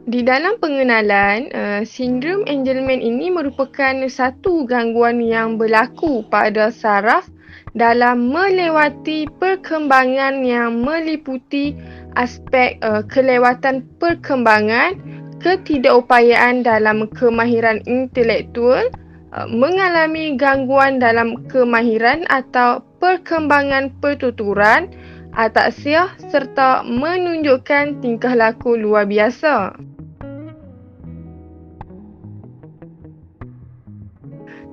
Di dalam pengenalan, sindrom Angelman ini merupakan satu gangguan yang berlaku pada saraf dalam melewati perkembangan yang meliputi aspek kelewatan perkembangan, ketidakupayaan dalam kemahiran intelektual, mengalami gangguan dalam kemahiran atau perkembangan pertuturan, ataksia serta menunjukkan tingkah laku luar biasa.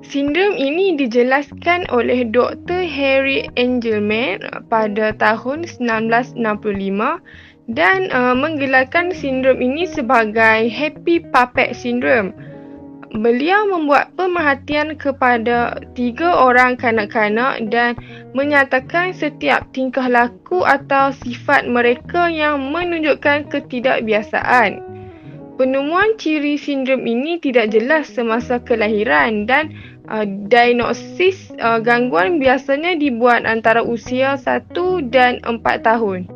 Sindrom ini dijelaskan oleh Dr. Harry Engelman pada tahun 1965 dan menggelarkan sindrom ini sebagai Happy Puppet Syndrome. Beliau membuat pemerhatian kepada 3 orang kanak-kanak dan menyatakan setiap tingkah laku atau sifat mereka yang menunjukkan ketidakbiasaan. Penemuan ciri sindrom ini tidak jelas semasa kelahiran dan diagnosis gangguan biasanya dibuat antara usia 1 dan 4 tahun.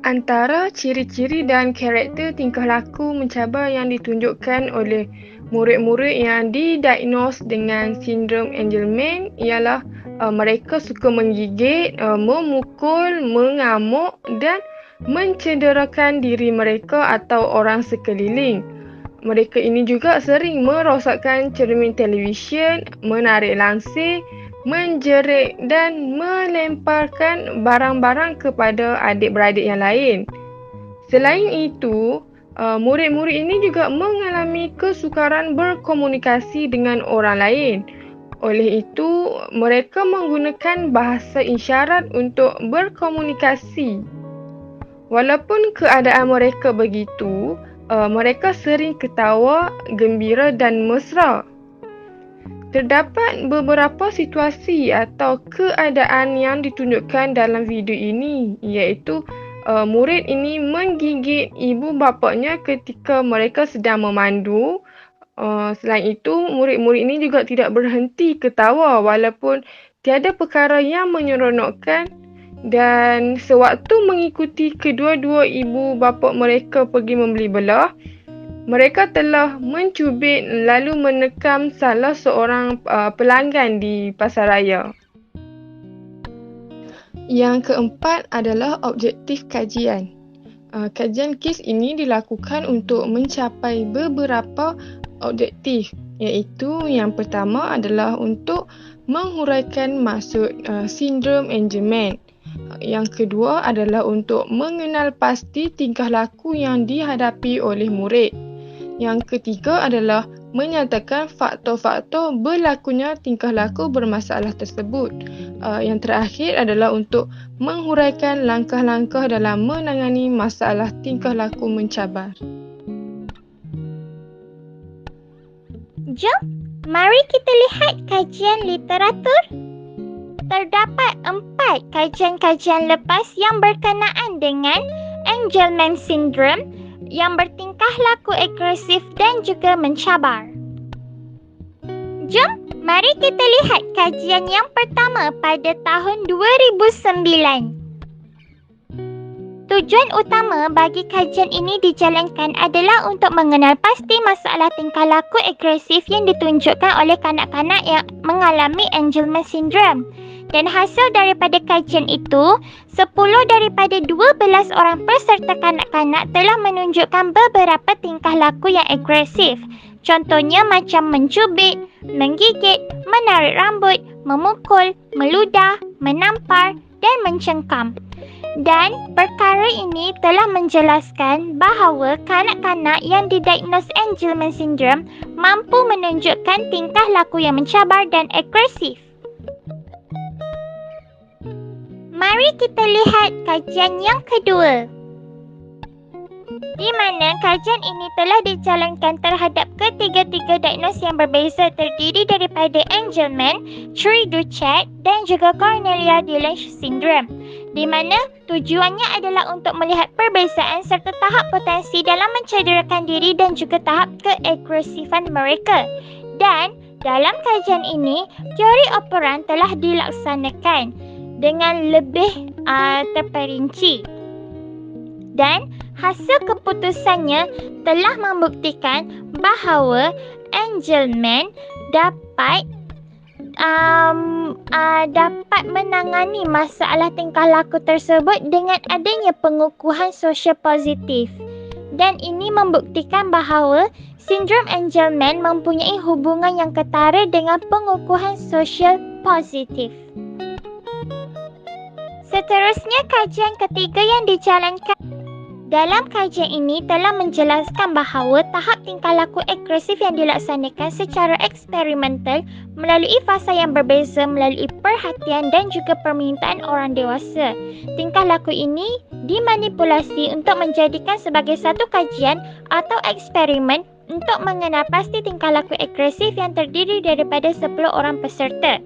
Antara ciri-ciri dan karakter tingkah laku mencabar yang ditunjukkan oleh murid-murid yang didiagnos dengan sindrom Angelman ialah mereka suka menggigit, memukul, mengamuk dan mencederakan diri mereka atau orang sekeliling. Mereka ini juga sering merosakkan cermin televisyen, menarik langsir, menjerit dan melemparkan barang-barang kepada adik-beradik yang lain. Selain itu, murid-murid ini juga mengalami kesukaran berkomunikasi dengan orang lain. Oleh itu, mereka menggunakan bahasa isyarat untuk berkomunikasi. Walaupun keadaan mereka begitu, mereka sering ketawa, gembira dan mesra. Terdapat beberapa situasi atau keadaan yang ditunjukkan dalam video ini, iaitu murid ini menggigit ibu bapanya ketika mereka sedang memandu. Selain itu, murid-murid ini juga tidak berhenti ketawa walaupun tiada perkara yang menyeronokkan, dan sewaktu mengikuti kedua-dua ibu bapa mereka pergi membeli belah, mereka telah mencubit lalu menekam salah seorang pelanggan di pasaraya. Yang keempat adalah objektif kajian. Kajian kes ini dilakukan untuk mencapai beberapa objektif, iaitu yang pertama adalah untuk menghuraikan maksud sindrom Angelman. Yang kedua adalah untuk mengenal pasti tingkah laku yang dihadapi oleh murid. Yang ketiga adalah menyatakan faktor-faktor berlakunya tingkah laku bermasalah tersebut. Yang terakhir adalah untuk menghuraikan langkah-langkah dalam menangani masalah tingkah laku mencabar. Jom, mari kita lihat kajian literatur. Terdapat 4 kajian-kajian lepas yang berkenaan dengan Angelman Syndrome yang bertingkah laku agresif dan juga mencabar. Jom, mari kita lihat kajian yang pertama pada tahun 2009. Tujuan utama bagi kajian ini dijalankan adalah untuk mengenal pasti masalah tingkah laku agresif yang ditunjukkan oleh kanak-kanak yang mengalami Angelman Syndrome. Dan hasil daripada kajian itu, 10 daripada 12 orang peserta kanak-kanak telah menunjukkan beberapa tingkah laku yang agresif. Contohnya macam mencubit, menggigit, menarik rambut, memukul, meludah, menampar dan mencengkam. Dan perkara ini telah menjelaskan bahawa kanak-kanak yang didiagnos Angelman Syndrome mampu menunjukkan tingkah laku yang mencabar dan agresif. Mari kita lihat kajian yang kedua, di mana kajian ini telah dijalankan terhadap ketiga-tiga diagnos yang berbeza terdiri daripada Angelman, Chiari-Duchenne dan juga Cornelia-de-Lange Syndrome, di mana tujuannya adalah untuk melihat perbezaan serta tahap potensi dalam mencederakan diri dan juga tahap keagresifan mereka. Dan dalam kajian ini, teori operan telah dilaksanakan dengan lebih terperinci. Dan Hasil keputusannya telah membuktikan bahawa Angelman dapat menangani masalah tingkah laku tersebut dengan adanya pengukuhan sosial positif. Dan ini membuktikan bahawa sindrom Angelman mempunyai hubungan yang ketara dengan pengukuhan sosial positif. Seterusnya, kajian ketiga yang dijalankan. Dalam kajian ini telah menjelaskan bahawa tahap tingkah laku agresif yang dilaksanakan secara eksperimental melalui fasa yang berbeza melalui perhatian dan juga permintaan orang dewasa. Tingkah laku ini dimanipulasi untuk menjadikan sebagai satu kajian atau eksperimen untuk mengenal pasti tingkah laku agresif yang terdiri daripada 10 orang peserta.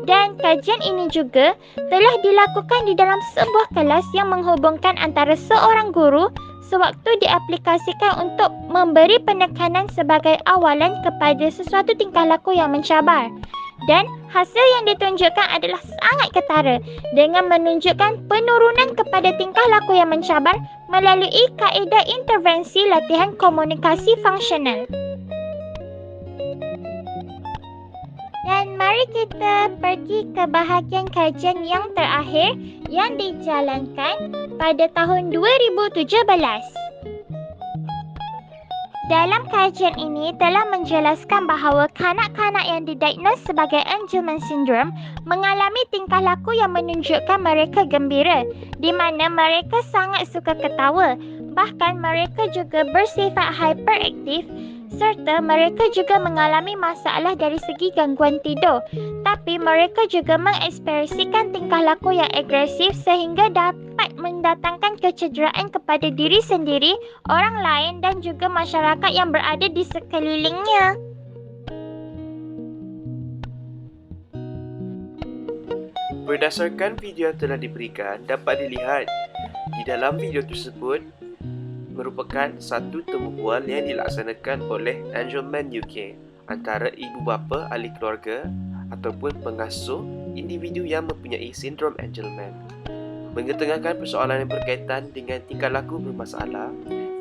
Dan kajian ini juga telah dilakukan di dalam sebuah kelas yang menghubungkan antara seorang guru sewaktu diaplikasikan untuk memberi penekanan sebagai awalan kepada sesuatu tingkah laku yang mencabar. Dan hasil yang ditunjukkan adalah sangat ketara dengan menunjukkan penurunan kepada tingkah laku yang mencabar melalui kaedah intervensi latihan komunikasi fungsional. Dan mari kita pergi ke bahagian kajian yang terakhir yang dijalankan pada tahun 2017. Dalam kajian ini telah menjelaskan bahawa kanak-kanak yang didiagnos sebagai Angelman syndrome mengalami tingkah laku yang menunjukkan mereka gembira, di mana mereka sangat suka ketawa. Bahkan mereka juga bersifat hyperaktif serta mereka juga mengalami masalah dari segi gangguan tidur. Tapi mereka juga mengekspresikan tingkah laku yang agresif sehingga dapat mendatangkan kecederaan kepada diri sendiri, orang lain dan juga masyarakat yang berada di sekelilingnya. Berdasarkan video yang telah diberikan, dapat dilihat di dalam video tersebut merupakan satu temubual yang dilaksanakan oleh Angelman UK antara ibu bapa, ahli keluarga ataupun pengasuh individu yang mempunyai sindrom Angelman. Mengetengahkan persoalan yang berkaitan dengan tingkah laku bermasalah,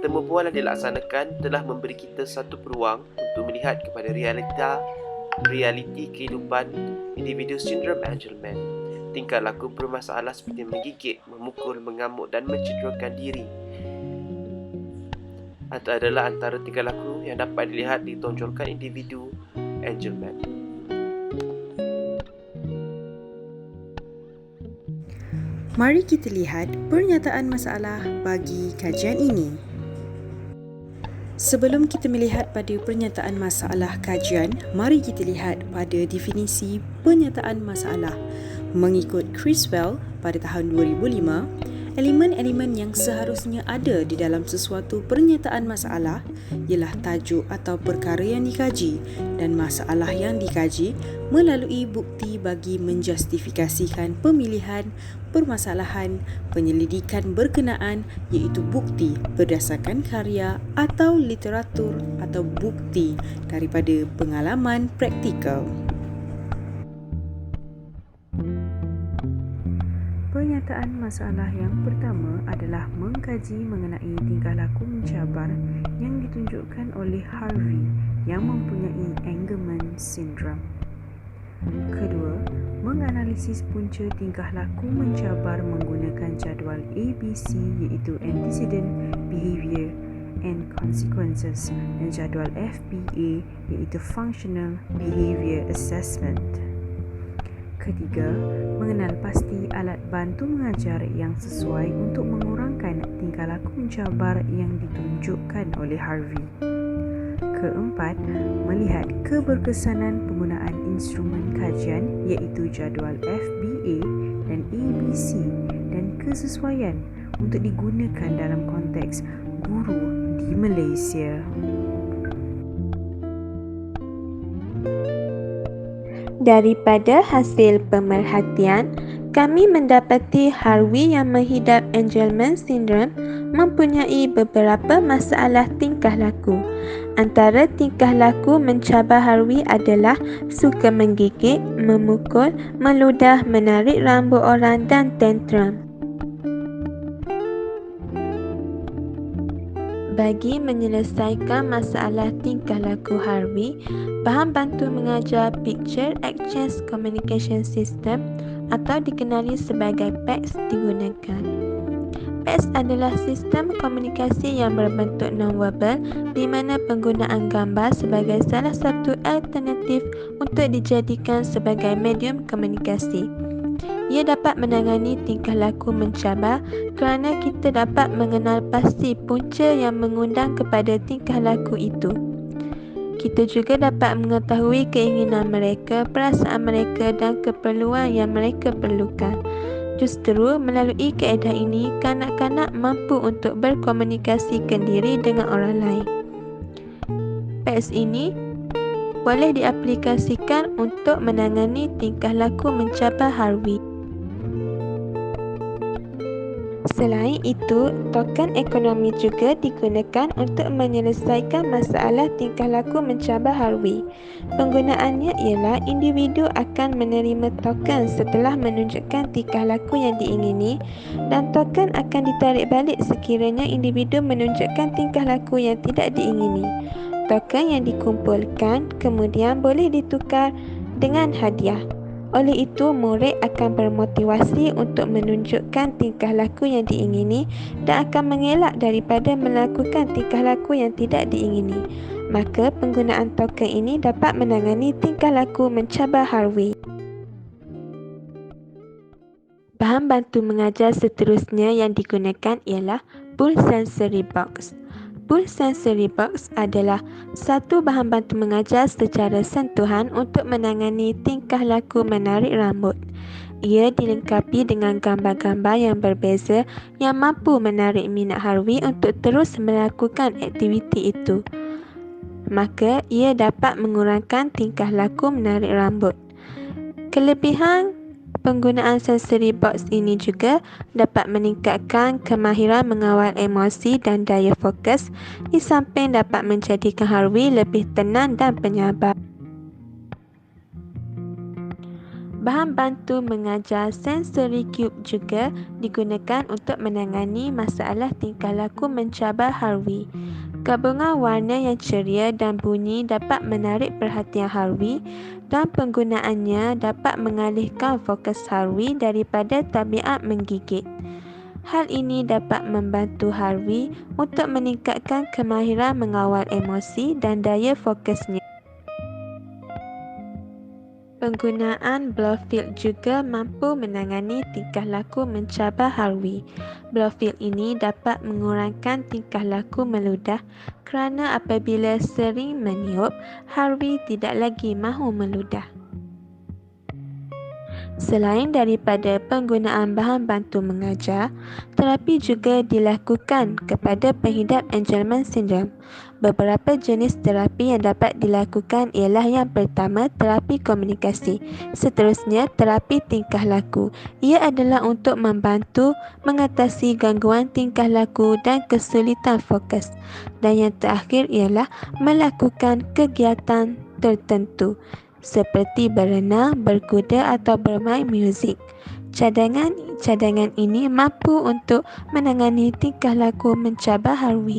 temubual yang dilaksanakan telah memberi kita satu peluang untuk melihat kepada realiti kehidupan individu sindrom Angelman. Tingkah laku bermasalah seperti menggigit, memukul, mengamuk dan mencederakan diri adalah antara tingkah laku yang dapat dilihat ditonjolkan individu Angelman. Mari kita lihat pernyataan masalah bagi kajian ini. Sebelum kita melihat pada pernyataan masalah kajian, mari kita lihat pada definisi pernyataan masalah. Mengikut Criswell pada tahun 2005, elemen-elemen yang seharusnya ada di dalam sesuatu pernyataan masalah ialah tajuk atau perkara yang dikaji dan masalah yang dikaji melalui bukti bagi menjustifikasikan pemilihan permasalahan penyelidikan berkenaan, iaitu bukti berdasarkan karya atau literatur atau bukti daripada pengalaman praktikal. Pernyataan masalah yang pertama adalah mengkaji mengenai tingkah laku mencabar yang ditunjukkan oleh Harvey yang mempunyai Angelman syndrome. Kedua, menganalisis punca tingkah laku mencabar menggunakan jadual ABC iaitu Antecedent, Behavior and Consequences dan jadual FBA iaitu Functional Behavior Assessment. Ketiga, mengenal pasti alat bantu mengajar yang sesuai untuk mengurangkan tingkah laku mencabar yang ditunjukkan oleh Harvey. Keempat, melihat keberkesanan penggunaan instrumen kajian iaitu jadual FBA dan ABC dan kesesuaian untuk digunakan dalam konteks guru di Malaysia. Daripada hasil pemerhatian, kami mendapati Harvey yang menghidap Angelman syndrome mempunyai beberapa masalah tingkah laku. Antara tingkah laku mencabar Harvey adalah suka menggigit, memukul, meludah, menarik rambut orang dan tantrum. Bagi menyelesaikan masalah tingkah laku Harvey, bahan bantu mengajar Picture Exchange Communication System atau dikenali sebagai PEX digunakan. PEX adalah sistem komunikasi yang berbentuk non-verbal di mana penggunaan gambar sebagai salah satu alternatif untuk dijadikan sebagai medium komunikasi. Ia dapat menangani tingkah laku mencabar kerana kita dapat mengenal pasti punca yang mengundang kepada tingkah laku itu. Kita juga dapat mengetahui keinginan mereka, perasaan mereka dan keperluan yang mereka perlukan. Justru melalui kaedah ini, kanak-kanak mampu untuk berkomunikasikan diri dengan orang lain. PEX ini boleh diaplikasikan untuk menangani tingkah laku mencabar Harvey. Selain itu, token ekonomi juga digunakan untuk menyelesaikan masalah tingkah laku mencabar Harvey. Penggunaannya ialah individu akan menerima token setelah menunjukkan tingkah laku yang diingini dan token akan ditarik balik sekiranya individu menunjukkan tingkah laku yang tidak diingini. Token yang dikumpulkan kemudian boleh ditukar dengan hadiah. Oleh itu, murid akan bermotivasi untuk menunjukkan tingkah laku yang diingini dan akan mengelak daripada melakukan tingkah laku yang tidak diingini. Maka, penggunaan token ini dapat menangani tingkah laku mencabar Harvey. Bahan bantu mengajar seterusnya yang digunakan ialah Bull Sensory Box. Bull Sensory Box adalah satu bahan bantu mengajar secara sentuhan untuk menangani tingkah laku menarik rambut. Ia dilengkapi dengan gambar-gambar yang berbeza yang mampu menarik minat Harvey untuk terus melakukan aktiviti itu. Maka, ia dapat mengurangkan tingkah laku menarik rambut. Kelebihan penggunaan sensory box ini juga dapat meningkatkan kemahiran mengawal emosi dan daya fokus di samping dapat menjadikan Harvey lebih tenang dan penyabar. Bahan bantu mengajar sensory cube juga digunakan untuk menangani masalah tingkah laku mencabar Harvey. Gabungan warna yang ceria dan bunyi dapat menarik perhatian Harvey dan penggunaannya dapat mengalihkan fokus Harvey daripada tabiat menggigit. Hal ini dapat membantu Harvey untuk meningkatkan kemahiran mengawal emosi dan daya fokusnya. Penggunaan Blowfield juga mampu menangani tingkah laku mencabar Harvey. Blowfield ini dapat mengurangkan tingkah laku meludah kerana apabila sering meniup, Harvey tidak lagi mahu meludah. Selain daripada penggunaan bahan bantu mengajar, terapi juga dilakukan kepada pengidap Angelman Syndrome. Beberapa jenis terapi yang dapat dilakukan ialah yang pertama, terapi komunikasi. Seterusnya, terapi tingkah laku. Ia adalah untuk membantu mengatasi gangguan tingkah laku dan kesulitan fokus. Dan yang terakhir ialah melakukan kegiatan tertentu seperti berenang, berkuda atau bermain muzik. Cadangan ini mampu untuk menangani tingkah laku mencabar Harvey.